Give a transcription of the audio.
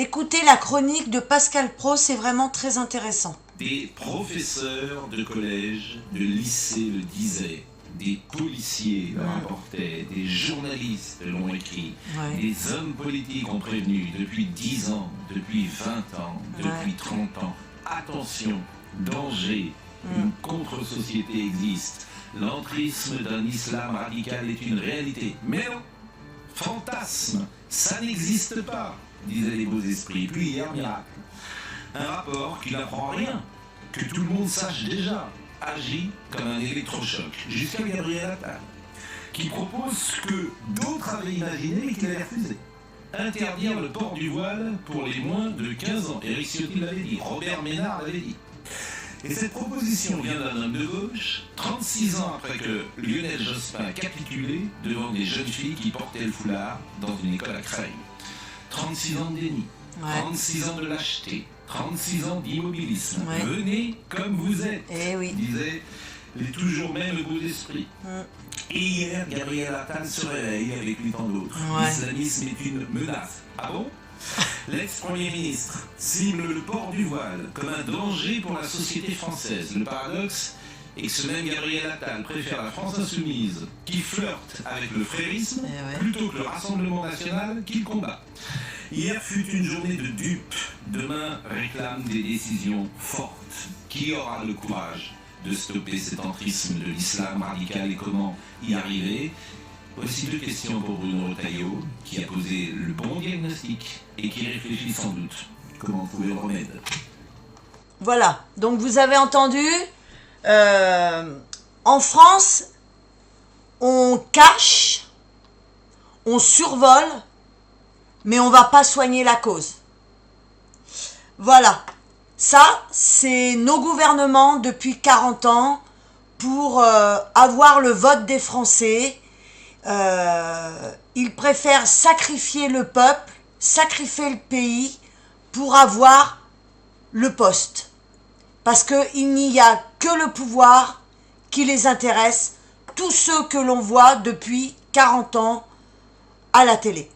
écoutez la chronique de Pascal Praud, c'est vraiment très intéressant. Des professeurs de collège, de lycée le disaient, des policiers le rapportaient, des journalistes l'ont écrit, des hommes politiques ont prévenu depuis 10 ans, depuis 20 ans, depuis 30 ans. Attention, danger, une contre-société existe. L'entrisme d'un islam radical est une réalité. Mais non, fantasme, ça n'existe pas, disaient les beaux esprits. Puis hier, miracle. Un rapport qui n'apprend rien, que tout le monde sache déjà, agit comme un électrochoc, jusqu'à Gabriel Attal, qui propose ce que d'autres avaient imaginé mais qu'il avait refusé. Interdire le port du voile pour les moins de 15 ans. Éric Ciotti l'avait dit, Robert Ménard l'avait dit. Et cette proposition vient d'un homme de gauche, 36 ans après que Lionel Jospin a capitulé devant des jeunes filles qui portaient le foulard dans une école à Creil. 36 ans de déni, 36 ans de lâcheté, 36 ans d'immobilisme. Venez comme vous êtes, disaient les toujours mêmes beaux esprits. Et hier, Gabriel Attal se réveille avec lui tant d'autres. L'islamisme est une menace. Ah bon? L'ex-premier ministre cible le port du voile comme un danger pour la société française. Le paradoxe est que ce même Gabriel Attal préfère la France insoumise, qui flirte avec le frérisme, plutôt que le Rassemblement national qu'il combat. Hier fut une journée de dupes, demain réclame des décisions fortes. Qui aura le courage de stopper cet entrisme de l'islam radical et comment y arriver? Voici 2 questions pour Bruno Retailleau, qui a posé le bon diagnostic et qui réfléchit sans doute comment trouver le remède. Voilà, donc vous avez entendu, en France, on cache, on survole, mais on va pas soigner la cause. Voilà, ça, c'est nos gouvernements depuis 40 ans pour avoir le vote des Français. Ils préfèrent sacrifier le peuple, sacrifier le pays pour avoir le poste. Parce qu'il n'y a que le pouvoir qui les intéresse, tous ceux que l'on voit depuis 40 ans à la télé.